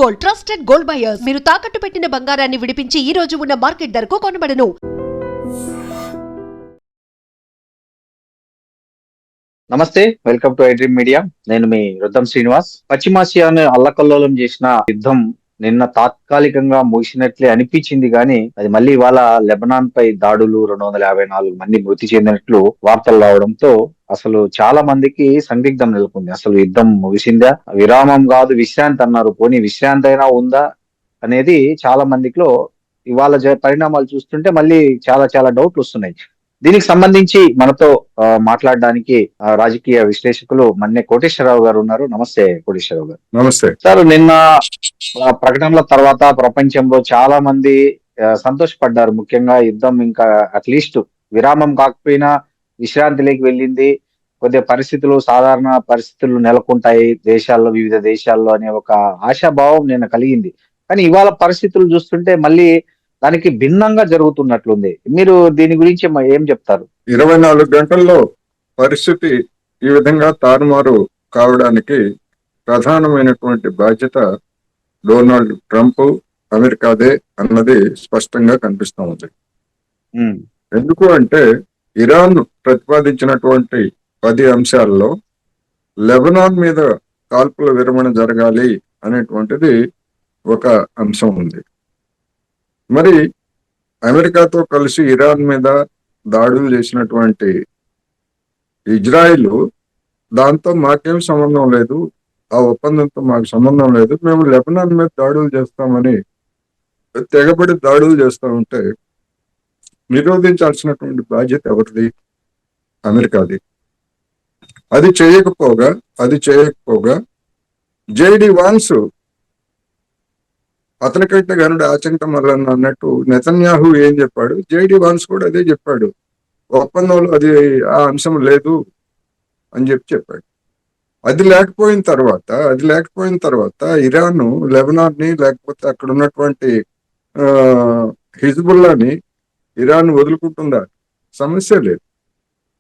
Gold, trusted gold buyers. మీరు తాకట్టు పెట్టిన బంగారాన్ని విడిపించి ఈ రోజు ఉన్న మార్కెట్ ధరకు కొనబడను. నమస్తే, వెల్కమ్ టు ఐడ్రీమ్ మీడియా. నేను మీ రుద్దం శ్రీనివాస్. పశ్చిమాసియాను అల్లకల్లోలం చేసిన యుద్ధం నిన్న తాత్కాలికంగా ముగిసినట్లే అనిపించింది కానీ అది మళ్ళీ ఇవాళ లెబనాన్ పై దాడులు 254 మంది మృతి చెందినట్లు వార్తలు రావడంతో అసలు చాలా మందికి సందిగ్ధం నెలకొంది. అసలు యుద్ధం ముగిసిందా, విరామం కాదు విశ్రాంతి అన్నారు, పోనీ విశ్రాంతి అయినా ఉందా అనేది చాలా మందిలో ఇవాళ పరిణామాలు చూస్తుంటే మళ్ళీ చాలా చాలా డౌట్లు వస్తున్నాయి. దీనికి సంబంధించి మనతో మాట్లాడడానికి రాజకీయ విశ్లేషకులు మన్నే కోటేశ్వరరావు గారు ఉన్నారు. నమస్తే కోటేశ్వరరావు గారు. నమస్తే సార్, నిన్న ప్రకటనల తర్వాత ప్రపంచంలో చాలా మంది సంతోషపడ్డారు. ముఖ్యంగా యుద్ధం ఇంకా అట్లీస్ట్ విరామం కాకపోయినా విశ్రాంతిలోకి వెళ్ళింది, కొద్దిగా పరిస్థితులు సాధారణ పరిస్థితులు నెలకొంటాయి దేశాల్లో, వివిధ దేశాల్లో అనే ఒక ఆశాభావం నిన్న కలిగింది. కానీ ఇవాళ పరిస్థితులు చూస్తుంటే మళ్ళీ దానికి భిన్నంగా జరుగుతున్నట్లుంది. మీరు దీని గురించి ఏం చెప్తారు? 24 గంటల్లో పరిస్థితి ఈ విధంగా తారుమారు కావడానికి ప్రధానమైనటువంటి బాధ్యత డొనాల్డ్ ట్రంప్, అమెరికాదే అన్నది స్పష్టంగా కనిపిస్తూ ఉంది. ఎందుకు అంటే ఇరాన్ ప్రతిపాదించినటువంటి 10 అంశాల్లో లెబనాన్ మీద కాల్పుల విరమణ జరగాలి అనేటువంటిది ఒక అంశం ఉంది. మరి అమెరికాతో కలిసి ఇరాన్ మీద దాడులు చేసినటువంటి ఇజ్రాయిల్ దాంతో మాకేం సంబంధం లేదు, ఆ ఒప్పందంతో మాకు సంబంధం లేదు, మేము లెబనాన్ మీద దాడులు చేస్తామని తెగబడి దాడులు చేస్తూ ఉంటే నిరోధించాల్సినటువంటి బాధ్యత ఎవరిది? అమెరికాది. అది చేయకపోగా జేడి వాన్స్ అతనికంటే గనుడు ఆచంట మల్లన్న అన్నట్టు నెతన్యాహు ఏం చెప్పాడు, జేడి వాన్స్ కూడా అదే చెప్పాడు, ఒప్పందంలో అది ఆ అంశం లేదు అని చెప్పాడు. అది లేకపోయిన తర్వాత ఇరాన్ లెబనాన్ ని లేకపోతే అక్కడ ఉన్నటువంటి హిజ్బుల్లాని ఇరాన్ వదులుకుంటుందా? సమస్య లేదు.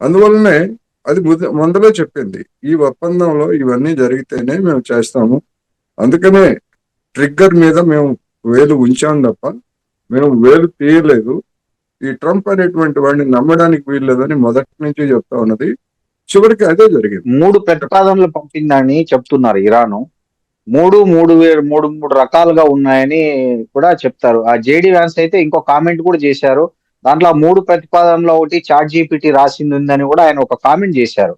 అందువల్లనే అది ముందరే చెప్పింది, ఈ ఒప్పందంలో ఇవన్నీ జరిగితేనే మేము చేస్తాము, అందుకనే ట్రిగ్గర్ మీద మేము వేలు ఉంచాం తప్ప మేము వేలు తీయలేదు. ఈ ట్రంప్ అనేటువంటి వాడిని నమ్మడానికి వీల్లేదని మొదటి నుంచి చెప్తా ఉన్నది. చివరికి అదే జరిగింది. 3 ప్రతిపాదనలు పంపిందని చెప్తున్నారు ఇరాను. మూడు రకాలుగా ఉన్నాయని కూడా చెప్తారు. ఆ జేడి వ్యాన్స్ అయితే ఇంకో కామెంట్ కూడా చేశారు. దాంట్లో 3 ప్రతిపాదనలో ఒకటి చాట్ జీపీటీ రాసింది ఉందని కూడా ఆయన ఒక కామెంట్ చేశారు.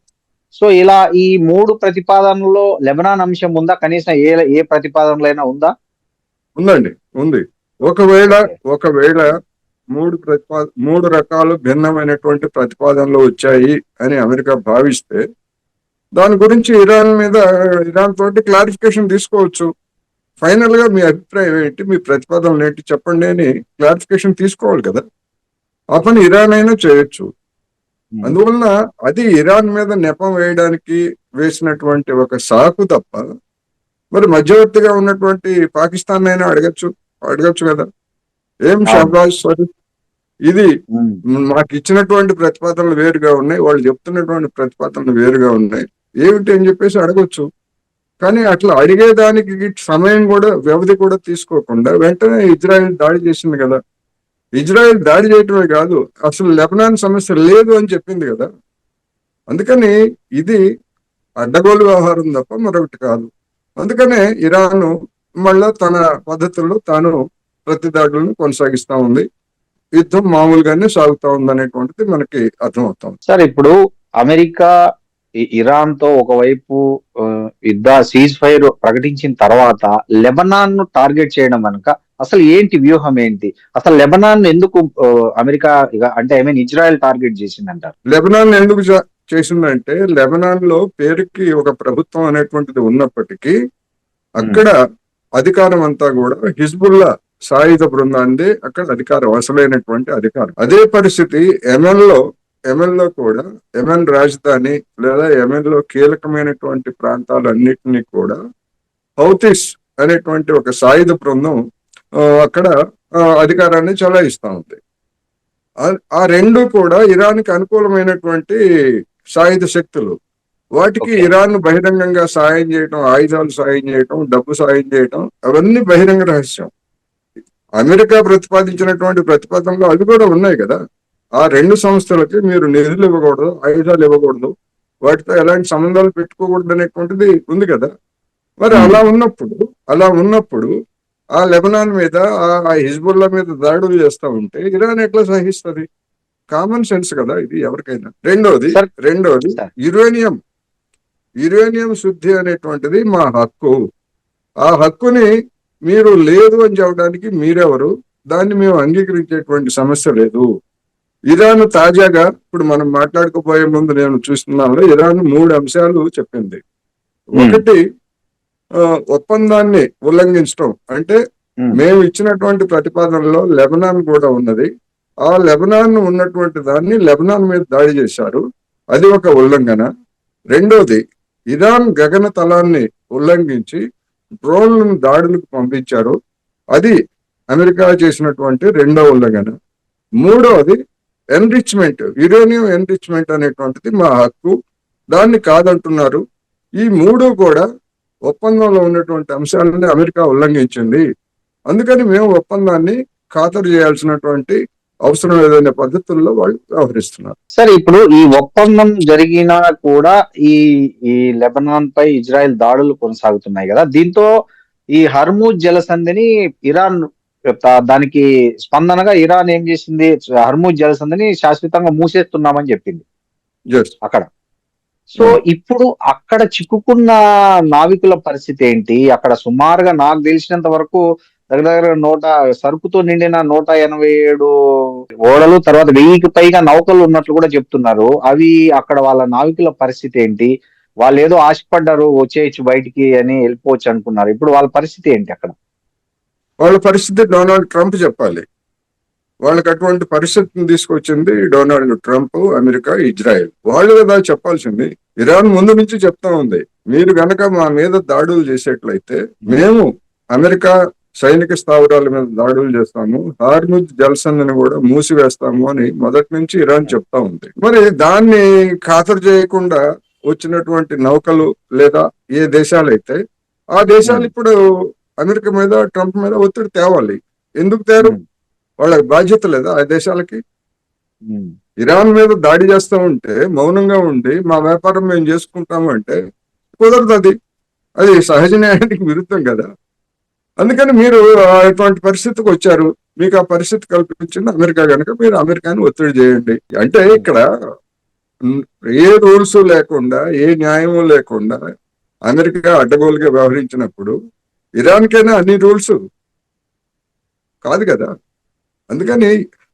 సో ఇలా ఈ 3 ప్రతిపాదనలో లెబనాన్ అంశం ఉందా? కనీసం ఏ ప్రతిపాదనలో అయినా ఉందా? ఉందండి, ఉంది. ఒకవేళ 3 రకాలు భిన్నమైనటువంటి ప్రతిపాదనలు వచ్చాయి అని అమెరికా భావిస్తే దాని గురించి ఇరాన్ తోటి క్లారిఫికేషన్ తీసుకోవచ్చు. ఫైనల్ గా మీ అభిప్రాయం ఏంటి, మీ ప్రతిపాదనలు ఏంటి చెప్పండి అని క్లారిఫికేషన్ తీసుకోవాలి కదా. ఆ పని ఇరాన్ అయినా చేయొచ్చు. అందువలన అది ఇరాన్ మీద నెపం వేయడానికి వేసినటువంటి ఒక సాకు తప్ప మరి మధ్యవర్తిగా ఉన్నటువంటి పాకిస్తాన్ అయినా అడగచ్చు కదా. ఏం షహబాజ్ షరీఫ్, ఇది మాకు ఇచ్చినటువంటి ప్రతిపాదనలు వేరుగా ఉన్నాయి, వాళ్ళు చెప్తున్నటువంటి ప్రతిపాదనలు వేరుగా ఉన్నాయి, ఏమిటి అని చెప్పేసి అడగొచ్చు. కానీ అట్లా అడిగేదానికి సమయం కూడా, వ్యవధి కూడా తీసుకోకుండా వెంటనే ఇజ్రాయెల్ దాడి చేసింది కదా. ఇజ్రాయెల్ దాడి చేయటమే కాదు, అసలు లెబనాన్ సమస్య లేదు అని చెప్పింది కదా. అందుకని ఇది అడ్డగోలు వ్యవహారం తప్ప మరొకటి కాదు. అందుకనే ఇరాన్ మళ్ళా తన పద్ధతుల్లో తాను ప్రతి దాడులను కొనసాగిస్తా ఉంది. యుద్ధం మామూలుగానే సాగుతా ఉంది అనేటువంటిది మనకి అర్థమవుతుంది. సార్, ఇప్పుడు అమెరికా ఇరాన్ తో ఒకవైపు యుద్ధ సీజ్ ఫైర్ ప్రకటించిన తర్వాత లెబనాన్ ను టార్గెట్ చేయడం కనుక అసలు ఏంటి వ్యూహం ఏంటి? అసలు లెబనాన్ ఎందుకు అమెరికా అంటే ఇజ్రాయెల్ టార్గెట్ చేసిందంటారు? లెబనాన్ ఎందుకు చేసిందంటే లెబనాన్ లో పేరుకి ఒక ప్రభుత్వం అనేటువంటిది ఉన్నప్పటికీ అక్కడ అధికారం అంతా కూడా హిజ్బుల్లా సాయుధ బృందాన్ని అక్కడ అధికారం, అసలైనటువంటి అధికారం. అదే పరిస్థితి యెమెన్ లో కూడా, యెమెన్ రాజధాని లేదా యెమెన్ లో కీలకమైనటువంటి ప్రాంతాలన్నిటినీ కూడా హౌతీస్ అనేటువంటి ఒక సాయుధ బృందం అక్కడ అధికారాన్ని చలాయిస్తా ఉంది. ఆ రెండు కూడా ఇరాన్కి అనుకూలమైనటువంటి సాయుధ శక్తులు. వాటికి ఓకే. ఇరాన్ బహిరంగంగా సాయం చేయటం, ఆయుధాలు సాయం చేయటం, డబ్బు సాయం చేయటం అవన్నీ బహిరంగ రహస్యం. అమెరికా ప్రతిపాదించినటువంటి ప్రతిపాదనలు అవి కూడా ఉన్నాయి కదా. ఆ రెండు సంస్థలకి మీరు నిధులు ఇవ్వకూడదు, ఆయుధాలు ఇవ్వకూడదు, వాటితో ఎలాంటి సంబంధాలు పెట్టుకోకూడదు అనేటువంటిది ఉంది కదా. మరి ఉమ్. అలా ఉన్నప్పుడు ఆ లెబనాన్ మీద ఆ హిజ్బుల్లా మీద దాడులు చేస్తా ఉంటే ఇరాన్ ఎట్లా సహిస్తుంది? కామన్ సెన్స్ కదా ఇది ఎవరికైనా. సార్ రెండోది సార్ యురేనియం యురేనియం శుద్ధి అనేటువంటిది మా హక్కు. ఆ హక్కుని మీరు లేదు అని చెప్పడానికి మీరెవరు? దాన్ని మేము అంగీకరించేటువంటి సమస్య లేదు. ఇరాన్ తాజాగా ఇప్పుడు మనం మాట్లాడుకోబోయే ముందు నేను చూస్తున్నాను, ఇరాన్ 3 అంశాలు చెప్పింది. ఉమ్, ఒకటి, ఒప్పందాన్ని ఉల్లంఘించడం అంటే ఉమ్, మేము ఇచ్చినటువంటి ప్రతిపాదనలో లెబనాన్ కూడా ఉన్నది. ఆ లెబనాన్ ఉన్నటువంటి దాన్ని లెబనాన్ మీద దాడి చేశారు, అది ఒక ఉల్లంఘన. రెండోది, ఇరాన్ గగన తలాన్ని ఉల్లంఘించి డ్రోన్లను దాడులకు పంపించారు, అది అమెరికా చేసినటువంటి రెండో ఉల్లంఘన. మూడవది, యురేనియం ఎన్రిచ్మెంట్ అనేటువంటిది మా హక్కు, దాన్ని కాదంటున్నారు. ఈ మూడు కూడా ఒప్పందంలో ఉన్నటువంటి అంశాలని అమెరికా ఉల్లంఘించింది, అందుకని మేము ఒప్పందాన్ని ఖాతరు చేయాల్సినటువంటి అవసరం లేదనే పద్ధతుల్లో వాళ్ళు వ్యవహరిస్తున్నారు. సార్ ఇప్పుడు ఈ ఒప్పందం జరిగినా కూడా ఈ ఈ లెబనాన్ పై ఇజ్రాయెల్ దాడులు కొనసాగుతున్నాయి కదా, దీంతో ఈ హర్మూజ్ జలసంధిని ఇరాన్ దానికి స్పందనగా ఇరాన్ ఏం చేసింది, హర్మూజ్ జలసంధిని శాశ్వతంగా మూసేస్తున్నామని చెప్పింది జస్ట్ అక్కడ. సో ఇప్పుడు అక్కడ చిక్కుకున్న నావికుల పరిస్థితి ఏంటి? అక్కడ సుమారుగా నాకు తెలిసినంత వరకు దగ్గర దగ్గర సరుకుతో నిండిన 187 ఓడలు, తర్వాత 1000కి పైగా నౌకలు ఉన్నట్లు కూడా చెప్తున్నారు. అవి అక్కడ వాళ్ళ నావికుల పరిస్థితి ఏంటి? వాళ్ళు ఏదో ఆశపడ్డారు వచ్చేయచ్చు బయటికి అని వెళ్ళిపోవచ్చు అనుకున్నారు, ఇప్పుడు వాళ్ళ పరిస్థితి ఏంటి అక్కడ? వాళ్ళ పరిస్థితి డొనాల్డ్ ట్రంప్ చెప్పాలి. వాళ్ళకి అటువంటి పరిస్థితిని తీసుకొచ్చింది డొనాల్డ్ ట్రంప్, అమెరికా, ఇజ్రాయెల్. వాళ్ళు కదా చెప్పాల్సింది. ఇరాన్ ముందు నుంచి చెప్తా ఉంది, మీరు గనక మా మీద దాడులు చేసేట్లయితే మేము అమెరికా సైనిక స్థావరాల మీద దాడులు చేస్తాము, హార్ముజ్ జలసంధిని కూడా మూసివేస్తాము అని మొదటి నుంచి ఇరాన్ చెప్తా ఉంది. మరి దాన్ని ఖాతరు చేయకుండా వచ్చినటువంటి నౌకలు లేదా ఏ దేశాలైతే ఆ దేశాలు ఇప్పుడు అమెరికా మీద, ట్రంప్ మీద ఒత్తిడి తేవాలి. ఎందుకు తేరు? వాళ్ళకి బాధ్యత లేదా ఆ దేశాలకి? ఇరాన్ మీద దాడి చేస్తూ ఉంటే మౌనంగా ఉండి మా వ్యాపారం మేము చేసుకుంటాము అంటే కుదరదు. అది సహజ న్యాయానికి విరుద్ధం కదా. అందుకని మీరు అటువంటి పరిస్థితికి వచ్చారు, మీకు ఆ పరిస్థితి కల్పించింది అమెరికా, కనుక మీరు అమెరికాని ఒత్తిడి చేయండి. అంటే ఇక్కడ ఏ రూల్స్ లేకుండా, ఏ న్యాయము లేకుండా అమెరికా అడ్డగోలుగా వ్యవహరించినప్పుడు ఇరాన్కైనా అన్ని రూల్స్ కాదు కదా. అందుకని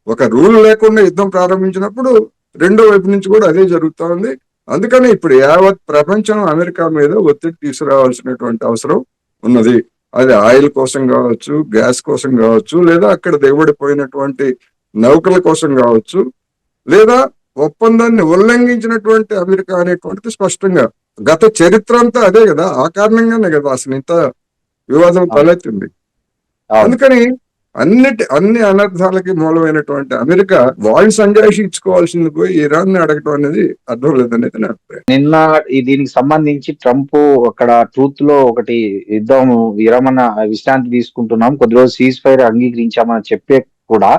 ఒక రూల్ లేకుండా యుద్ధం ప్రారంభించినప్పుడు రెండో వైపు నుంచి కూడా అదే జరుగుతూ ఉంది. అందుకని ఇప్పుడు యావత్ ప్రపంచం అమెరికా మీద ఒత్తిడి తీసుకురావాల్సినటువంటి అవసరం ఉన్నది. అది ఆయిల్ కోసం కావచ్చు, గ్యాస్ కోసం కావచ్చు, లేదా అక్కడ దిగబడిపోయినటువంటి నౌకల కోసం కావచ్చు, లేదా ఒప్పందాన్ని ఉల్లంఘించినటువంటి అమెరికా అనేటువంటిది స్పష్టంగా గత చరిత్ర అంతా అదే కదా. ఆ కారణంగానే కదా అసలు ఇంత వివాదం తలెత్తింది. అందుకని అన్ని అనర్థాలకి మూలమైనటువంటి అమెరికా వాళ్ళు సంజాయిషి ఇచ్చుకోవాల్సింది పోయి ఇరాన్ ని అడగటం అనేది అర్థం లేదనేది నా అభిప్రాయం. నిన్న దీనికి సంబంధించి ట్రంప్ అక్కడ ట్రూత్ లో ఒకటి యుద్ధం విరమణ విశ్రాంతి తీసుకుంటున్నాం, కొద్ది రోజు సీజ్ ఫైర్ అంగీకరించామని చెప్పే కూడా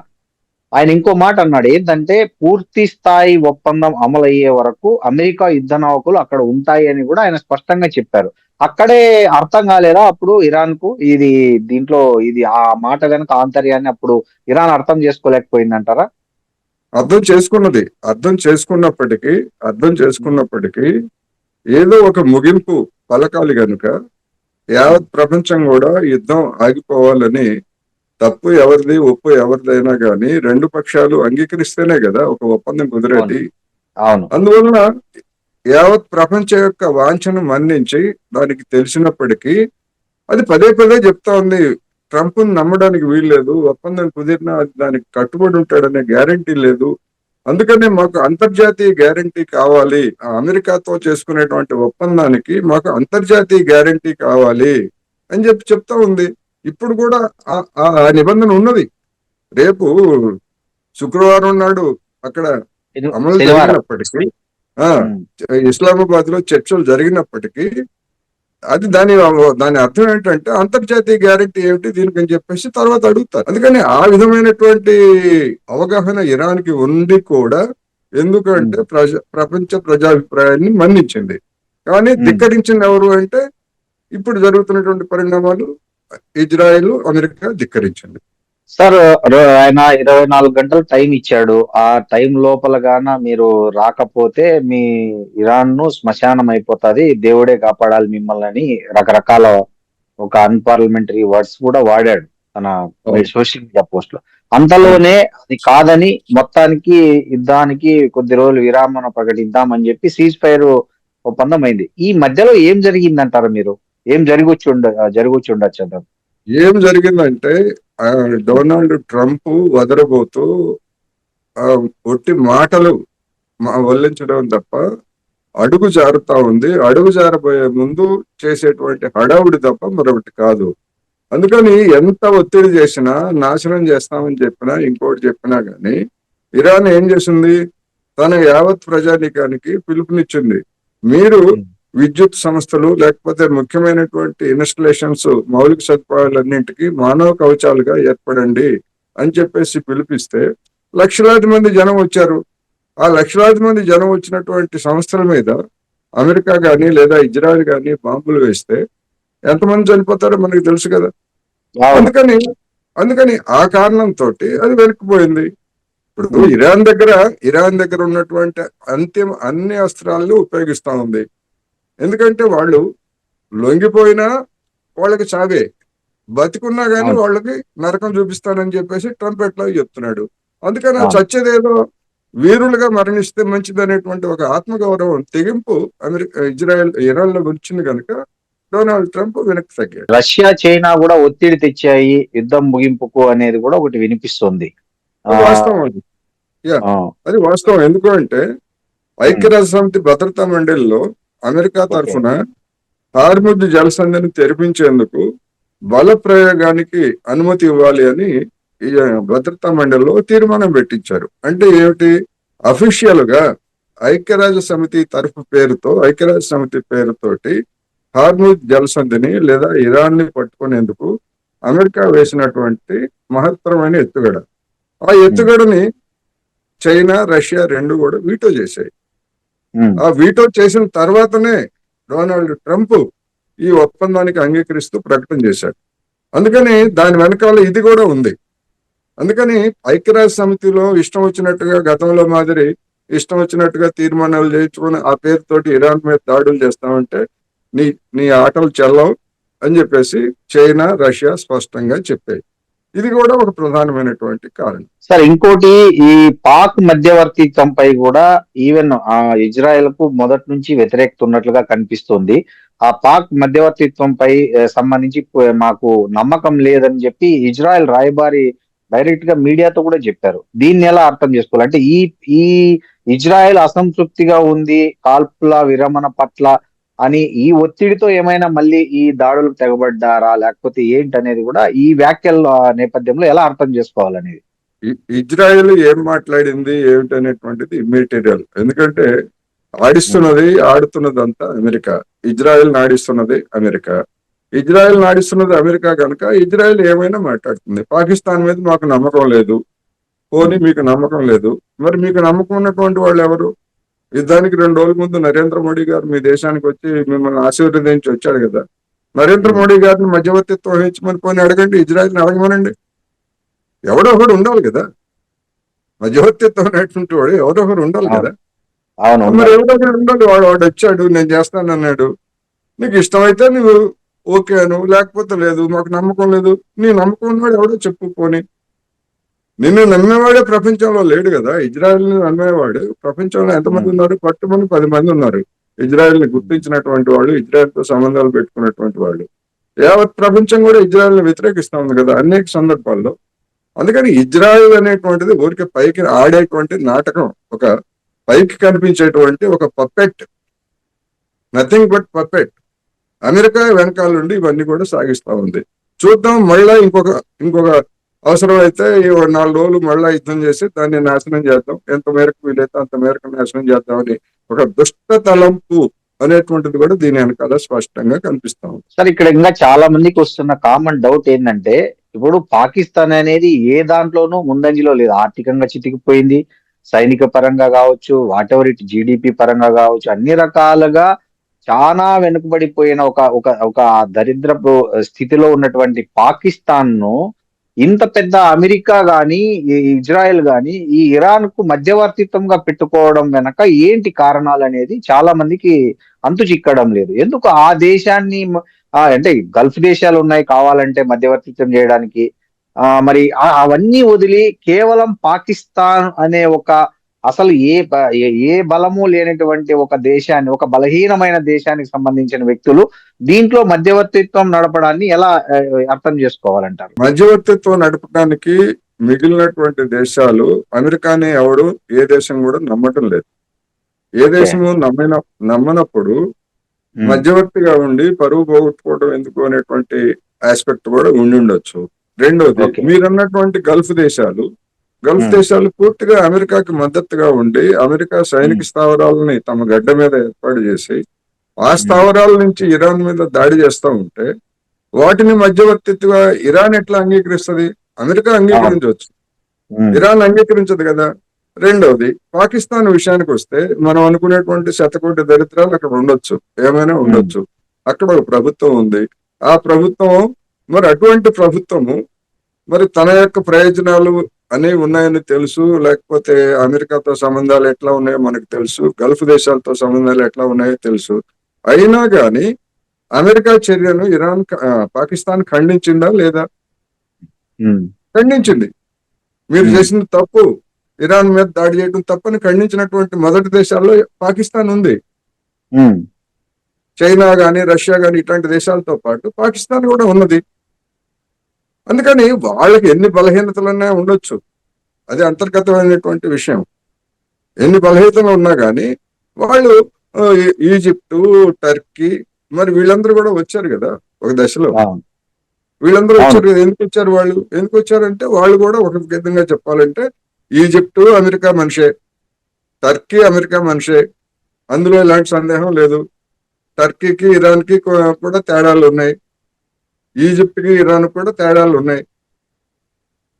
ఆయన ఇంకో మాట అన్నాడు, ఏంటంటే పూర్తి స్థాయి ఒప్పందం అమలయ్యే వరకు అమెరికా యుద్ధ నౌకలు అక్కడ ఉంటాయి అని కూడా ఆయన స్పష్టంగా చెప్పారు. అక్కడే అర్థం కాలేదా అప్పుడు ఇరాన్ కు దీంట్లో ఇది ఆ మాట కనుక ఆంతర్యాన్ని అప్పుడు ఇరాన్ అర్థం చేసుకోలేకపోయిందంటారా? అర్థం చేసుకున్నప్పటికీ ఏదో ఒక ముగింపు పలకాలి గనుక యావత్ ప్రపంచం కూడా యుద్ధం ఆగిపోవాలని, తప్పు ఎవరిది ఒప్పు ఎవరిదైనా కానీ రెండు పక్షాలు అంగీకరిస్తేనే కదా ఒక ఒప్పందం కుదిరేది. అందువలన యావత్ ప్రపంచ యొక్క వాంఛను మన్నించి దానికి తెలిసినప్పటికీ అది పదే పదే చెప్తా ఉంది, ట్రంప్ నమ్మడానికి వీల్లేదు, ఒప్పందం కుదిరినా దానికి కట్టుబడి ఉంటాడనే గ్యారంటీ లేదు, అందుకనే మాకు అంతర్జాతీయ గ్యారంటీ కావాలి, ఆ అమెరికాతో చేసుకునేటువంటి ఒప్పందానికి మాకు అంతర్జాతీయ గ్యారంటీ కావాలి అని చెప్తా ఉంది. ఇప్పుడు కూడా ఆ నిబంధన ఉన్నది. రేపు శుక్రవారం నాడు అక్కడ అమలు జరిగినప్పటికీ ఆ ఉమ్, ఇస్లామాబాద్ లో చర్చలు జరిగినప్పటికీ అది దాని అర్థం ఏంటంటే అంతర్జాతీయ గ్యారెంటీ ఏమిటి దీనికి అని చెప్పేసి తర్వాత అడుగుతారు. అందుకని ఆ విధమైనటువంటి అవగాహన ఇరాన్ కి ఉంది కూడా. ఉమ్, ఎందుకంటే ప్రపంచ ప్రజాభిప్రాయాన్ని మన్నించింది. కానీ ఉమ్. ధిక్కరించింది ఎవరు అంటే ఇప్పుడు జరుగుతున్నటువంటి పరిణామాలు ఇజ్రాయెల్ అమెరికా ధిక్కరించింది. సార్, ఆయన 24 గంటలు టైం ఇచ్చాడు. ఆ టైం లోపల గాన మీరు రాకపోతే మీ ఇరాన్ ను శ్మశానం అయిపోతుంది, దేవుడే కాపాడాలి మిమ్మల్ని అని రకరకాల ఒక అన్పార్లమెంటరీ వర్డ్స్ కూడా వాడాడు తన అవును. సోషల్ మీడియా పోస్ట్ లో. అవును. అంతలోనే అది కాదని మొత్తానికి యుద్ధానికి కొద్ది రోజులు విరామణ ప్రకటిద్దామని చెప్పి సీజ్ ఫైర్ ఒప్పందం అయింది. ఈ మధ్యలో ఏం జరిగిందంటారు మీరు? ఏం జరుగుచ్చి ఉండొచ్చు అంటారు? ఏం జరిగిందంటే ఆ, డొనాల్డ్ ట్రంప్ వదలబోతూ ఆ, ఒట్టి మాటలు వల్లించడం తప్ప అడుగు జారుతా ఉంది. అడుగు జారబోయే ముందు చేసేటువంటి హడావుడి తప్ప మరొకటి కాదు. అందుకని ఎంత ఒత్తిడి చేసినా, నాశనం చేస్తామని చెప్పినా, ఇంకోటి చెప్పినా గానీ ఇరాన్ ఏం చేసింది? తన యావత్ ప్రజానీకానికి పిలుపునిచ్చింది. మీరు విద్యుత్ సంస్థలు లేకపోతే ముఖ్యమైనటువంటి ఇన్స్టలేషన్స్, మౌలిక సదుపాయాలన్నింటికి మానవ కవచాలుగా ఏర్పడండి అని చెప్పేసి పిలిపిస్తే లక్షలాది మంది జనం వచ్చారు. ఆ లక్షలాది మంది జనం వచ్చినటువంటి సంస్థల మీద అమెరికా గాని లేదా ఇజ్రాయెల్ గాని బాంబులు వేస్తే ఎంతమంది చనిపోతారో మనకి తెలుసు కదా. అవును. అందుకని అందుకని ఆ కారణంతో అది వెనక్కిపోయింది. ఇప్పుడు ఇరాన్ దగ్గర ఉన్నటువంటి అన్ని అస్త్రాలను ఉపయోగిస్తా ఉంది. ఎందుకంటే వాళ్ళు లొంగిపోయినా వాళ్ళకి చావే, బతికున్నా గానీ అవును. వాళ్ళకి నరకం చూపిస్తానని చెప్పేసి ట్రంప్ ఎట్లా చెప్తున్నాడు. అందుకని ఆ అవును. చచ్చేదేదో వీరులుగా మరణిస్తే మంచిదనేటువంటి ఒక ఆత్మగౌరవం తెగింపు ఇరాన్ లో వచ్చింది కనుక డొనాల్డ్ ట్రంప్ వెనక్కి తగ్గాడు. రష్యా, చైనా కూడా ఒత్తిడి తెచ్చాయి యుద్ధం ముగింపుకు అనేది కూడా ఒకటి వినిపిస్తుంది. ఆ, వాస్తవం అది. యా, ఆ, అది వాస్తవం. ఎందుకు అంటే ఐక్యరాజ్య సమితి భద్రతా మండలిలో అమెరికా ఓకే. తరఫున హార్ముజ్ జలసంధిని తెరిపించేందుకు బల ప్రయోగానికి అనుమతి ఇవ్వాలి అని ఈ భద్రతా మండలిలో తీర్మానం పెట్టించారు. అంటే ఏమిటి? అఫీషియల్ గా ఐక్యరాజ్య సమితి పేరుతోటి హార్ముజ్ జలసంధిని లేదా ఇరాన్ ని పట్టుకునేందుకు అమెరికా వేసినటువంటి మహత్తరమైన ఎత్తుగడ. ఆ ఎత్తుగడని చైనా, రష్యా రెండు కూడా వీటో చేశాయి. ఉమ్, ఆ వీటో చేసిన తర్వాతనే డొనాల్డ్ ట్రంప్ ఈ ఒప్పందానికి అంగీకరిస్తూ ప్రకటన చేశాడు. అందుకని దాని వెనకాల ఇది కూడా ఉంది. అందుకని ఐక్యరాజ్య సమితిలో ఇష్టం వచ్చినట్టుగా గతంలో మాదిరి ఇష్టం వచ్చినట్టుగా తీర్మానాలు చేయించుకొని ఆ పేరుతోటి ఇరాన్ మీద దాడులు చేస్తామంటే నీ నీ ఆటలు చెల్లవు అని చెప్పేసి చైనా, రష్యా స్పష్టంగా చెప్పాయి. ఇది కూడా ఒక ప్రధానమైనటువంటి కారణం. సార్, ఇంకోటి, ఈ పాక్ మధ్యవర్తిత్వంపై కూడా ఈవెన్ ఇజ్రాయెల్ కు మొదటి నుంచి వ్యతిరేకత ఉన్నట్లుగా కనిపిస్తుంది. ఆ పాక్ మధ్యవర్తిత్వంపై సంబంధించి మాకు నమ్మకం లేదని చెప్పి ఇజ్రాయెల్ రాయబారి డైరెక్ట్ గా మీడియాతో కూడా చెప్పారు. దీన్ని ఎలా అర్థం చేసుకోవాలి? అంటే ఈ ఈ ఇజ్రాయెల్ అసంతృప్తిగా ఉంది కాల్పుల విరమణ పట్ల అని ఈ ఒత్తిడితో ఏమైనా మళ్ళీ ఈ దాడులకు తెగబడ్డారా, లేకపోతే ఏంటనేది కూడా ఈ వ్యాఖ్యల నేపథ్యంలో ఎలా అర్థం చేసుకోవాలనేది. ఇజ్రాయెల్ ఏం మాట్లాడింది ఏమిటనేటువంటిది ఇమ్మెటీరియల్. ఎందుకంటే ఆడుతున్నదంతా అమెరికా. ఇజ్రాయెల్ నాడిస్తున్నది అమెరికా. కనుక ఇజ్రాయెల్ ఏమైనా మాట్లాడుతుంది. పాకిస్తాన్ మీద మాకు నమ్మకం లేదు. పోనీ మీకు నమ్మకం లేదు, మరి మీకు నమ్మకం ఉన్నటువంటి వాళ్ళు ఎవరు? యుద్ధానికి 2 రోజుల ముందు నరేంద్ర మోడీ గారు మీ దేశానికి వచ్చి మిమ్మల్ని ఆశీర్వదించి వచ్చాడు కదా. నరేంద్ర మోడీ గారిని మధ్యవర్తిత్వం వహించమని పోనీ అడగండి, ఇజ్రాయెల్ని అడగమనండి. ఎవడో ఒకడు ఉండాలి కదా, మధ్యవర్తిత్వం అనేటువంటి వాడు ఎవరో ఒకరు ఉండాలి కదా. అవును. మరి ఎవరో ఒకరు ఉండాలి. వాడు వచ్చాడు, నేను చేస్తానన్నాడు. నీకు ఇష్టమైతే నువ్వు ఓకే అను, లేకపోతే లేదు, మాకు నమ్మకం లేదు. నీ నమ్మకం ఉన్నవాడు ఎవడో చెప్పు. పోనీ నిన్ను నమ్మేవాడే ప్రపంచంలో లేడు కదా. ఇజ్రాయెల్ ని నమ్మేవాడు ప్రపంచంలో ఎంతమంది ఉన్నారు? పట్టుమని 10 మంది ఉన్నారు. ఇజ్రాయెల్ ని గుర్తించినటువంటి వాళ్ళు, ఇజ్రాయెల్ తో సంబంధాలు పెట్టుకున్నటువంటి వాళ్ళు. యావత్ ప్రపంచం కూడా ఇజ్రాయెల్ ని వ్యతిరేకిస్తా ఉంది కదా అనేక సందర్భాల్లో. అందుకని ఇజ్రాయెల్ అనేటువంటిది ఊరికే పైకి ఆడేటువంటి నాటకం, ఒక పైకి కనిపించేటువంటి ఒక puppet, nothing but puppet. America వెనకాల నుండి ఇవన్నీ కూడా సాగిస్తా ఉంది. చూద్దాం, మళ్ళా ఇంకొక అవసరం అయితే 4 రోజులు మళ్ళా యుద్ధం చేసి దాన్ని నాశనం చేద్దాం, ఎంత మేరకు వీలైతే అంత మేరకు నాశనం చేద్దామని ఒక దుష్ట తలంపు అనేటువంటిది కూడా దీని వెనకాల స్పష్టంగా కనిపిస్తాం. సార్ ఇక్కడ ఇంకా చాలా మందికి వస్తున్న కామన్ డౌట్ ఏంటంటే, ఇప్పుడు పాకిస్తాన్ అనేది ఏ దాంట్లోనూ ముందంజలో లేదు. ఆర్థికంగా చితికిపోయింది, సైనిక పరంగా కావచ్చు, వాట్ ఎవర్ ఇట్ జీడిపి పరంగా కావచ్చు, అన్ని రకాలుగా చాలా వెనుకబడిపోయిన ఒక ఒక ఒక దరిద్రపు స్థితిలో ఉన్నటువంటి పాకిస్తాన్ ను ఇంత పెద్ద అమెరికా గాని, ఈ ఇజ్రాయెల్ గాని ఈ ఇరాన్ కు మధ్యవర్తిత్వంగా పెట్టుకోవడం వెనక ఏంటి కారణాలు అనేది చాలా మందికి అంతు చిక్కడం లేదు. ఎందుకు ఆ దేశాన్ని అంటే గల్ఫ్ దేశాలు ఉన్నాయి కావాలంటే మధ్యవర్తిత్వం చేయడానికి. మరి అవన్నీ వదిలి కేవలం పాకిస్తాన్ అనే ఒక అసలు ఏ బలము లేనటువంటి ఒక దేశాన్ని, ఒక బలహీనమైన దేశానికి సంబంధించిన వ్యక్తులు దీంట్లో మధ్యవర్తిత్వం నడపడాన్ని ఎలా అర్థం చేసుకోవాలంటారు? మధ్యవర్తిత్వం నడపడానికి మిగిలినటువంటి దేశాలు, అమెరికాని ఎవరు ఏ దేశం కూడా నమ్మటం లేదు. ఏ దేశము నమ్మనప్పుడు మధ్యవర్తిగా ఉండి పరువు పోగొట్టుకోవడం ఎందుకు అనేటువంటి ఆస్పెక్ట్ కూడా ఉండొచ్చు. రెండోది, మీరన్నటువంటి గల్ఫ్ దేశాలు పూర్తిగా అమెరికాకి మద్దతుగా ఉండి అమెరికా సైనిక స్థావరాలని తమ గడ్డ మీద ఏర్పాటు చేసి ఆ స్థావరాల నుంచి ఇరాన్ మీద దాడి చేస్తూ ఉంటే వాటిని మధ్యవర్తిత్వ ఇరాన్ ఎట్లా అంగీకరిస్తుంది? అమెరికా అంగీకరించవచ్చు, ఇరాన్ అంగీకరించదు కదా. రెండవది, పాకిస్తాన్ విషయానికి వస్తే మనం అనుకునేటువంటి శతకోటి దరిద్రాలు అక్కడ ఉండొచ్చు, ఏమైనా ఉండొచ్చు. అక్కడ ఒక ప్రభుత్వం ఉంది. ఆ ప్రభుత్వం మరి అటువంటి ప్రభుత్వము మరి తన యొక్క ప్రయోజనాలు అనేవి ఉన్నాయని తెలుసు, లేకపోతే అమెరికాతో సంబంధాలు ఎట్లా ఉన్నాయో మనకు తెలుసు, గల్ఫ్ దేశాలతో సంబంధాలు ఎట్లా ఉన్నాయో తెలుసు. అయినా కానీ అమెరికా చర్యను పాకిస్తాన్ ఖండించిందా లేదా? ఖండించింది. మీరు చేసిన తప్పు, ఇరాన్ మీద దాడి చేయడం తప్పని ఖండించినటువంటి మొదటి దేశాల్లో పాకిస్తాన్ ఉంది. చైనా గాని, రష్యా గాని ఇట్లాంటి దేశాలతో పాటు పాకిస్తాన్ కూడా ఉన్నది. అందుకని వాళ్ళకి ఎన్ని బలహీనతలన్నా ఉండొచ్చు, అది అంతర్గతమైనటువంటి విషయం. ఎన్ని బలహీనతలు ఉన్నా కానీ వాళ్ళు ఈజిప్టు, టర్కీ మరి వీళ్ళందరూ కూడా వచ్చారు కదా ఒక దశలో. వీళ్ళందరూ వచ్చారు కదా. ఎందుకు వచ్చారంటే వాళ్ళు కూడా ఒక విధంగా చెప్పాలంటే ఈజిప్టు అమెరికా మనిషే, టర్కీ అమెరికా మనిషే, అందులో ఎలాంటి సందేహం లేదు. టర్కీకి ఇరాన్కి కూడా తేడాలు ఉన్నాయి, ఈజిప్ట్కి ఇరాన్ కూడా తేడాలు ఉన్నాయి.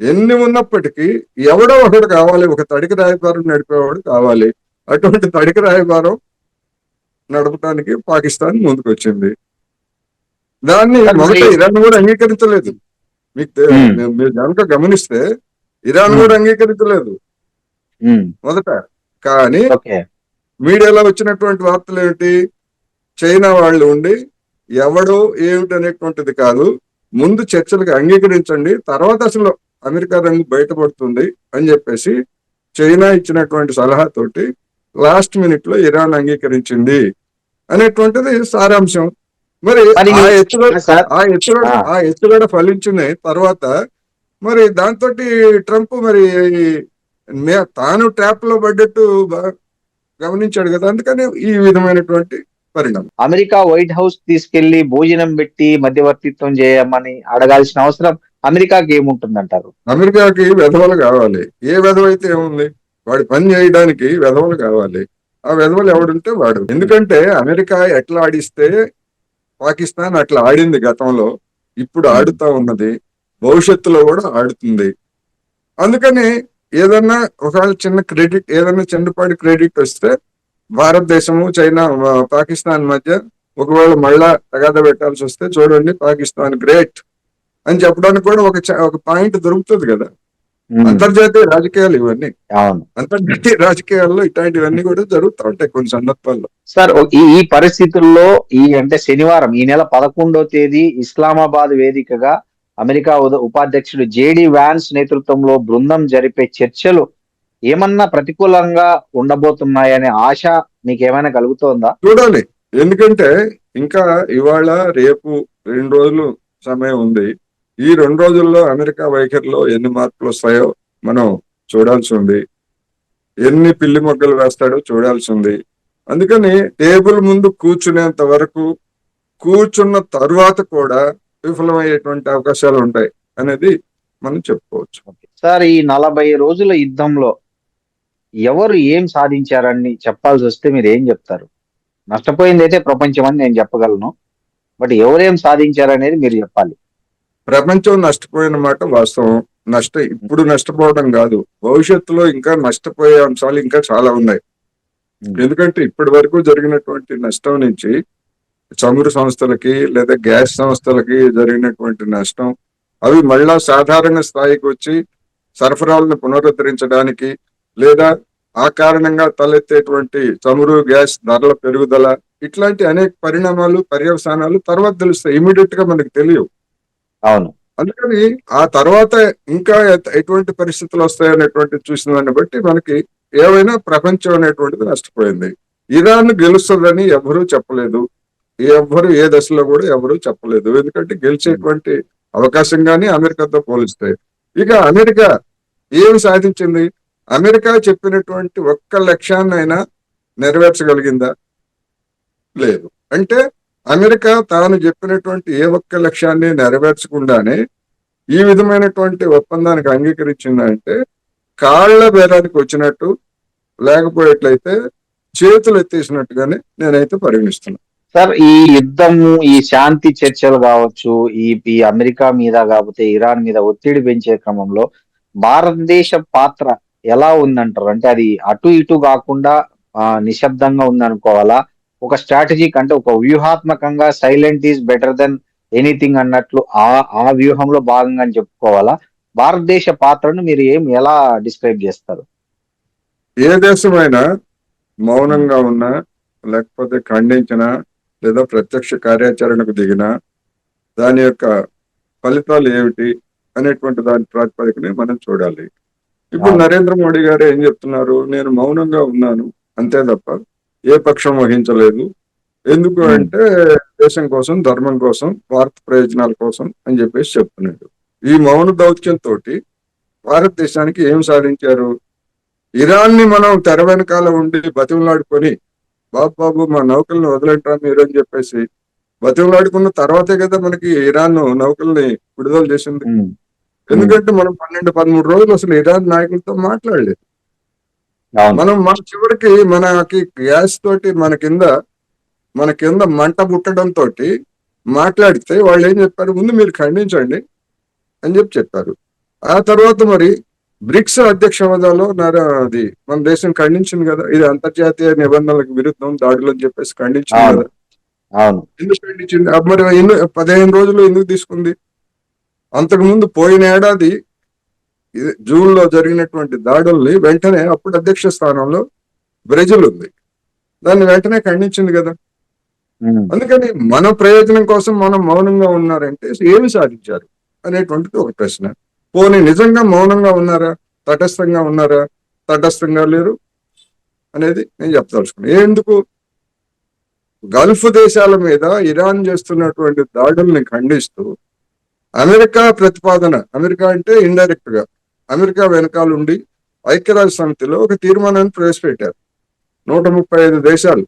ఎన్ని ఉన్నప్పటికీ ఎవడో ఒకడు కావాలి, ఒక తడికి రాయబారం నడిపేవాడు కావాలి. అటువంటి తడికి రాయబారం నడపడానికి పాకిస్తాన్ ముందుకు వచ్చింది. దాన్ని మొదట ఇరాన్ కూడా అంగీకరించలేదు. మీరు కనుక గమనిస్తే ఇరాన్ కూడా అంగీకరించలేదు మొదట. కానీ మీడియాలో వచ్చినటువంటి వార్తలు ఏమిటి? చైనా వాళ్ళు ఉండి ఎవడో ఏమిటి అనేటువంటిది కాదు, ముందు చర్చలకు అంగీకరించండి, తర్వాత అసలు అమెరికా రంగు బయటపడుతుంది అని చెప్పేసి చైనా ఇచ్చినటువంటి సలహాతోటి లాస్ట్ మినిట్ లో ఇరాన్ అంగీకరించింది అనేటువంటిది సారాంశం. మరి ఆ ఎత్తుగడ ఫలించిన తర్వాత మరి దాంతో ట్రంప్ మరి తాను ట్రాప్ లో పడ్డట్టు గమనించాడు కదా. అందుకని ఈ విధమైనటువంటి పరిణామం. అమెరికా వైట్ హౌస్ తీసుకెళ్లి భోజనం పెట్టి మధ్యవర్తిత్వం చేయమని అడగాల్సిన అవసరం అమెరికాకి ఏముంటుందంటారు? అమెరికాకి వెధవలు కావాలి. ఏ వెధవ అయితే ఏముంది, వాడి పని చేయడానికి వెధవలు కావాలి. ఆ వెధవలు ఎవడుంటే వాడు. ఎందుకంటే అమెరికా ఎట్లా ఆడిస్తే పాకిస్తాన్ అట్లా ఆడింది గతంలో, ఇప్పుడు ఆడుతా ఉన్నది, భవిష్యత్తులో కూడా ఆడుతుంది. అందుకని ఏదన్నా ఒకవేళ ఏదన్నా చిన్నపాటి క్రెడిట్ వస్తే భారతదేశము, చైనా, పాకిస్తాన్ మధ్య ఒకవేళ మళ్ళా తగాద పెట్టాల్సి వస్తే చూడండి పాకిస్తాన్ గ్రేట్ అని చెప్పడానికి కూడా ఒక పాయింట్ దొరుకుతుంది కదా. అంతర్జాతీయ రాజకీయాలు ఇవన్నీ. అంతర్జాతీయ రాజకీయాల్లో ఇట్లాంటివన్నీ కూడా జరుగుతూ ఉంటాయి కొన్ని సందర్భాల్లో. సార్, ఈ పరిస్థితుల్లో అంటే శనివారం ఈ నెల 11వ తేదీ ఇస్లామాబాద్ వేదికగా అమెరికా ఉపాధ్యక్షుడు జేడి వ్యాన్స్ నేతృత్వంలో బృందం జరిపే చర్చలు ఏమన్నా ప్రతికూలంగా ఉండబోతున్నాయనే ఆశ మీకు ఏమైనా కలుగుతోందా? చూడాలి. ఎందుకంటే ఇంకా ఇవాళ రేపు 2 రోజులు సమయం ఉంది. ఈ 2 రోజుల్లో అమెరికా వైఖరిలో ఎన్ని మార్పులు వస్తాయో మనం చూడాల్సి ఉంది. ఎన్ని పిల్లి మొగ్గలు వేస్తాడో చూడాల్సి ఉంది. అందుకని టేబుల్ ముందు కూర్చునేంత వరకు, కూర్చున్న తర్వాత కూడా విఫలమయ్యేటువంటి అవకాశాలు ఉంటాయి అనేది మనం చెప్పుకోవచ్చు. సార్, ఈ 40 రోజుల యుద్ధంలో ఎవరు ఏం సాధించారని చెప్పాల్సి వస్తే మీరు ఏం చెప్తారు? నష్టపోయింది అయితే ప్రపంచం అని నేను చెప్పగలను. బట్ ఎవరేం సాధించారనేది మీరు చెప్పాలి. ప్రపంచం నష్టపోయిన మాట వాస్తవం. ఇప్పుడు నష్టపోవడం కాదు, భవిష్యత్తులో ఇంకా నష్టపోయే అంశాలు ఇంకా చాలా ఉన్నాయి. ఎందుకంటే ఇప్పటి వరకు జరిగినటువంటి నష్టం నుంచి చమురు సంస్థలకి లేదా గ్యాస్ సంస్థలకి జరిగినటువంటి నష్టం, అవి మళ్ళా సాధారణ స్థాయికి వచ్చి సరఫరాలను పునరుద్ధరించడానికి లేదా ఆ కారణంగా తలెత్తేటువంటి చమురు గ్యాస్ ధరల పెరుగుదల, ఇట్లాంటి అనేక పరిణామాలు పర్యవసానాలు తర్వాత తెలుస్తాయి, ఇమీడియట్ గా మనకు తెలియవు. అవును. అందుకని ఆ తర్వాత ఇంకా ఎటువంటి పరిస్థితులు వస్తాయనేటువంటి చూసిన దాన్ని బట్టి మనకి ఏవైనా ప్రపంచం అనేటువంటిది నష్టపోయింది. ఇరాన్ గెలుస్తుందని ఎవరూ చెప్పలేదు, ఎవ్వరు ఏ దశలో కూడా ఎవరు చెప్పలేదు. ఎందుకంటే గెలిచేటువంటి అవకాశం కానీ అమెరికాతో పోలిస్తే. ఇక అమెరికా ఏమి సాధించింది? అమెరికా చెప్పినటువంటి ఒక్క లక్ష్యాన్నైనా నెరవేర్చగలిగిందా? లేదు. అంటే అమెరికా తాను చెప్పినటువంటి ఏ ఒక్క లక్ష్యాన్ని నెరవేర్చకుండానే ఈ విధమైనటువంటి ఒప్పందానికి అంగీకరించిందంటే కాళ్ల బేరానికి వచ్చినట్టు, లేకపోయేట్లయితే చేతులు ఎత్తేసినట్టుగానే నేనైతే పరిగణిస్తున్నాను. సార్, ఈ యుద్ధము, ఈ శాంతి చర్చలు కావచ్చు, ఈ అమెరికా మీద కాకపోతే ఇరాన్ మీద ఒత్తిడి పెంచే క్రమంలో భారతదేశ పాత్ర ఎలా ఉందంటారు? అంటే అది అటు ఇటు కాకుండా నిశ్శబ్దంగా ఉందనుకోవాలా? ఒక స్ట్రాటజిక్ అంటే ఒక వ్యూహాత్మకంగా silent is better than anything అన్నట్లు ఆ వ్యూహంలో భాగంగా అని చెప్పుకోవాలా? భారతదేశ పాత్రను మీరు ఎలా డిస్క్రైబ్ చేస్తారు? ఏ దేశమైనా మౌనంగా ఉన్నా, లేకపోతే ఖండించినా, లేదా ప్రత్యక్ష కార్యాచరణకు దిగినా దాని యొక్క ఫలితాలు ఏమిటి అనేటువంటి దాని ప్రాతిపదికనే మనం చూడాలి. ఇప్పుడు నరేంద్ర మోడీ గారు ఏం చెప్తున్నారు? నేను మౌనంగా ఉన్నాను అంతే తప్ప ఏ పక్షం వహించలేదు. ఎందుకు అంటే దేశం కోసం, ధర్మం కోసం, భారత ప్రయోజనాల కోసం అని చెప్పేసి చెప్తున్నాడు. ఈ మౌన దౌత్యంతో భారతదేశానికి ఏం సాధించారు? ఇరాన్ ని మనం తెర వెనకాల ఉండి బతిమలాడుకొని, బాబు మా నౌకల్ని వదిలేంటారా మీరు అని చెప్పేసి బతిమలాడుకున్న తర్వాతే కదా మనకి ఇరాన్ నౌకల్ని విడుదల చేసింది. ఎందుకంటే మనం 12-13 రోజులు అసలు ఇరాన్ నాయకులతో మాట్లాడలేదు. మన చివరికి మనకి గ్యాస్ తోటి మన కింద మంట పుట్టడంతో మాట్లాడితే వాళ్ళు ఏం చెప్పారు? ముందు మీరు ఖండించండి అని చెప్పారు. ఆ తర్వాత మరి బ్రిక్స్ అధ్యక్ష హోదాలో అది మన దేశం ఖండించింది కదా, ఇది అంతర్జాతీయ నిబంధనలకు విరుద్ధం దాడులు అని చెప్పేసి ఖండించింది కదా. ఎందుకు ఖండించింది? మరి 15 రోజులు ఎందుకు తీసుకుంది? అంతకుముందు పోయిన ఏడాది జూన్ లో జరిగినటువంటి దాడుల్ని వెంటనే అప్పుడు అధ్యక్ష స్థానంలో బ్రెజిల్ ఉంది, దాన్ని వెంటనే ఖండించింది కదా. అందుకని మన ప్రయోజనం కోసం మనం మౌనంగా ఉన్నారంటే ఏమి సాధించారు అనేటువంటిది ఒక ప్రశ్న. పోనీ నిజంగా మౌనంగా ఉన్నారా, తటస్థంగా ఉన్నారా? తటస్థంగా లేరు అనేది నేను చెప్పదలుచుకున్నాను. ఎందుకు? గల్ఫ్ దేశాల మీద ఇరాన్ చేస్తున్నటువంటి దాడుల్ని ఖండిస్తూ అమెరికా ప్రతిపాదన, అమెరికా అంటే ఇండైరెక్ట్ గా అమెరికా వెనకాలండి ఐక్యరాజ్య సమితిలో ఒక తీర్మానాన్ని ప్రవేశపెట్టారు. 135 దేశాలు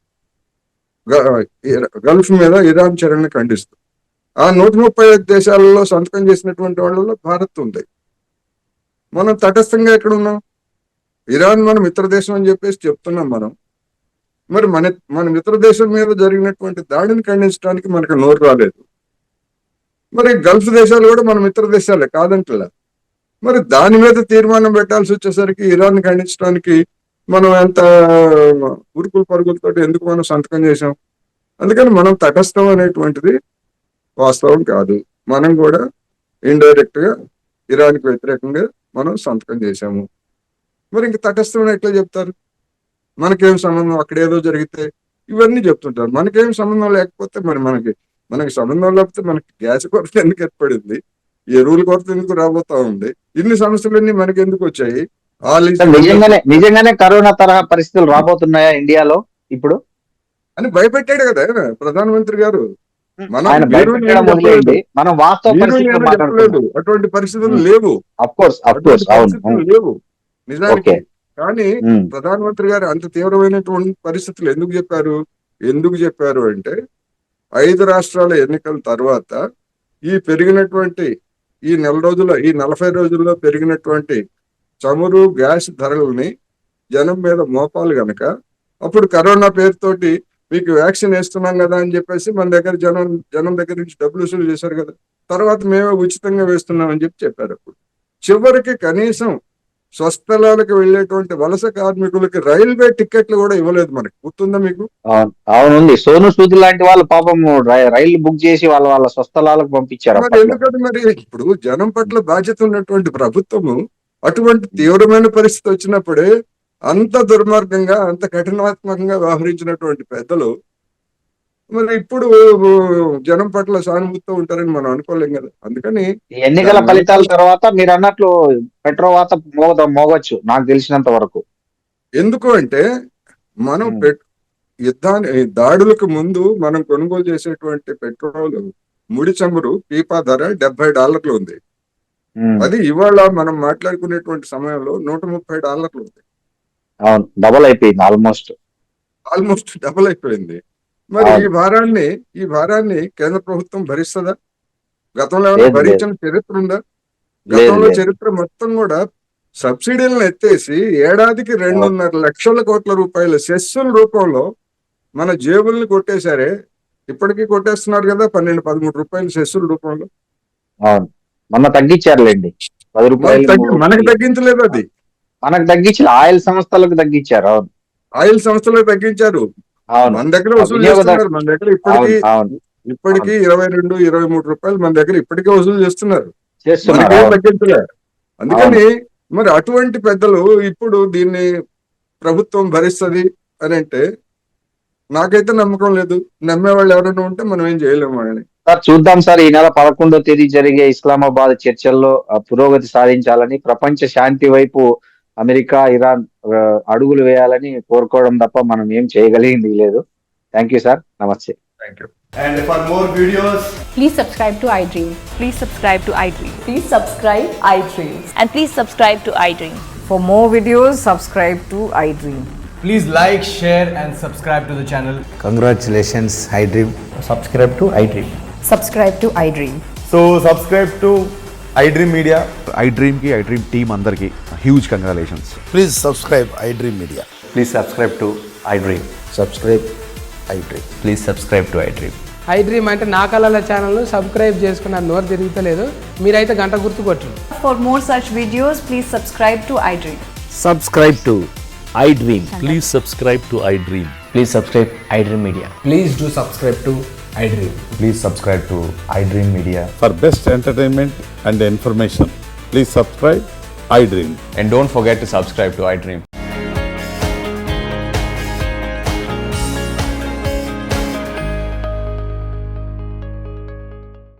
గల్ఫ్ మీద ఇరాన్ చర్యలను ఖండిస్తూ. ఆ 135 దేశాలలో సంతకం చేసినటువంటి వాళ్ళలో భారత్ ఉంది. మనం తటస్థంగా ఎక్కడ ఉన్నాం? ఇరాన్ మన మిత్ర దేశం అని చెప్పేసి చెప్తున్నాం మనం. మరి మన మిత్ర దేశం మీద జరిగినటువంటి దాడిని ఖండించడానికి మనకు నోరు రాలేదు. మరి గల్ఫ్ దేశాలు కూడా మన మిత్ర దేశాలే కాదంటలా. మరి దాని మీద తీర్మానం పెట్టాల్సి వచ్చేసరికి ఇరాన్ ఖండించడానికి మనం ఎంత ఉరుకులు పరుగులతో ఎందుకు మనం సంతకం చేసాం? అందుకని మనం తటస్థం అనేటువంటిది వాస్తవం కాదు. మనం కూడా ఇండైరెక్ట్ గా ఇరాన్కి వ్యతిరేకంగా మనం సంతకం చేశాము. మరి ఇంక తటస్థం ఎట్లా చెప్తారు? మనకేం సంబంధం, అక్కడ ఏదో జరిగితే ఇవన్నీ చెప్తుంటారు. మనకేం సంబంధం లేకపోతే మరి మనకి సంబంధం లేకపోతే మనకి గ్యాస్ కొరత ఎందుకు ఏర్పడింది, ఎరువుల కొరత ఎందుకు రాబోతా ఉంది, ఇన్ని సమస్యలన్నీ మనకి ఎందుకు వచ్చాయి? నిజంగానే కరోనా తరహా పరిస్థితులు రాబోతున్నాయా ఇండియాలో ఇప్పుడు అని భయపెట్టాడు కదా ఆయన ప్రధానమంత్రి గారు. అటువంటి పరిస్థితులు లేవు, లేవు నిజానికి. కానీ ప్రధానమంత్రి గారు అంత తీవ్రమైనటువంటి పరిస్థితులు ఎందుకు చెప్పారు అంటే 5 రాష్ట్రాల ఎన్నికల తర్వాత ఈ పెరిగినటువంటి ఈ 40 రోజుల్లో పెరిగినటువంటి చమురు గ్యాస్ ధరలని జనం మీద మోపాలు గనక అప్పుడు కరోనా పేరుతోటి మీకు వ్యాక్సిన్ వేస్తున్నాం కదా అని చెప్పేసి మన దగ్గర జనం దగ్గర నుంచి డబ్బులు వసూలు చేశారు కదా. తర్వాత మేమే ఉచితంగా వేస్తున్నాం అని చెప్పారు. అప్పుడు చివరికి కనీసం స్వస్థలాలకు వెళ్ళేటువంటి వలస కార్మికులకి రైల్వే టికెట్లు కూడా ఇవ్వలేదు. మనకి గుర్తుందా మీకు? అవునుంది. సోను సూద్ లాంటి వాళ్ళు పాపం రైలు బుక్ చేసి వాళ్ళ స్వస్థలాలకు పంపించారు. మరి ఎందుకంటే మరి ఇప్పుడు జనం పట్ల బాధ్యత ఉన్నటువంటి ప్రభుత్వము అటువంటి తీవ్రమైన పరిస్థితి వచ్చినప్పుడే అంత దుర్మార్గంగా అంత కఠినాత్మకంగా వ్యవహరించినటువంటి పెద్దలు మరి ఇప్పుడు జనం పట్ల సానుభూతితో ఉంటారని మనం అనుకోలేం కదా. అందుకని ఎన్నికల ఫలితాల తర్వాత మీరు అన్నట్లు పెట్రోవాత మోగొచ్చు నాకు తెలిసినంత వరకు. ఎందుకు అంటే మనం దాడులకు ముందు మనం కొనుగోలు చేసేటువంటి పెట్రోల్ ముడి చమురు పీపా ధర $70 ఉంది. అది ఇవాళ మనం మాట్లాడుకునేటువంటి సమయంలో $130 ఉంది. అవును, డబల్ అయిపోయింది. ఆల్మోస్ట్ డబల్ అయిపోయింది. మరి ఈ భారాన్ని కేంద్ర ప్రభుత్వం భరిస్తుందా? గతంలో ఏమైనా భరించిన చరిత్ర ఉందా? గతంలో చరిత్ర మొత్తం కూడా సబ్సిడీలను ఎత్తేసి ఏడాదికి 2.5 లక్షల కోట్ల రూపాయల సెస్సుల రూపంలో మన జేబుల్ని కొట్టేశారే. ఇప్పటికీ కొట్టేస్తున్నారు కదా, 12-13 రూపాయలు సెస్సుల రూపంలో. అవును, మొన్న తగ్గించారులేండి, 10 రూపాయలు. మనకి తగ్గించలేదు, అది మనకు తగ్గించారు, ఆయిల్ సంస్థలకు తగ్గించారు. అవును, ఆయిల్ సంస్థలకు తగ్గించారు. మన దగ్గర వసూలు చేస్తున్నారు. మన దగ్గర ఇప్పటికీ 22-23 రూపాయలు మన దగ్గర ఇప్పటికే వసూలు చేస్తున్నారు. తగ్గించలేదు. అందుకని మరి అటువంటి పెద్దలు ఇప్పుడు దీన్ని ప్రభుత్వం భరిస్తుంది అని అంటే నాకైతే నమ్మకం లేదు. నమ్మేవాళ్ళు ఎవరైనా ఉంటే మనం ఏం చేయలేము అని. సార్ చూద్దాం సార్, ఈ నెల 11వ తేదీ జరిగే ఇస్లామాబాద్ చర్చల్లో పురోగతి సాధించాలని, ప్రపంచ శాంతి వైపు అమెరికా, ఇరాన్ అడుగులు వేయాలని కోరుకోవడం తప్ప మనం ఏం చేయగలిగింది లేదు. థ్యాంక్ యూ సార్, నమస్తే. Thank you. And for more videos, Please subscribe to iDream. Please subscribe to iDream. Please subscribe iDream. And please subscribe to iDream. For more videos, subscribe to iDream. please like, share and subscribe to the channel. Congratulations, iDream. Subscribe to iDream. Subscribe to iDream. So subscribe to iDream Media. iDream ki iDream team andarki huge congratulations. Please subscribe iDream Media. Please subscribe to iDream. Subscribe iDream. Please subscribe to iDream. iDream అంటే నా కళల ఛానల్ను subscribe చేసుకున్న నోరు తిరుగుతలేదు. మీరైతే గంట గుర్తు కొట్టండి. For more such videos, please subscribe to iDream. Subscribe to iDream. Please subscribe to iDream. Please subscribe iDream Media. Please do subscribe to iDream. Please subscribe to iDream Media. For best entertainment and information, please subscribe iDream. And don't forget to subscribe to iDream.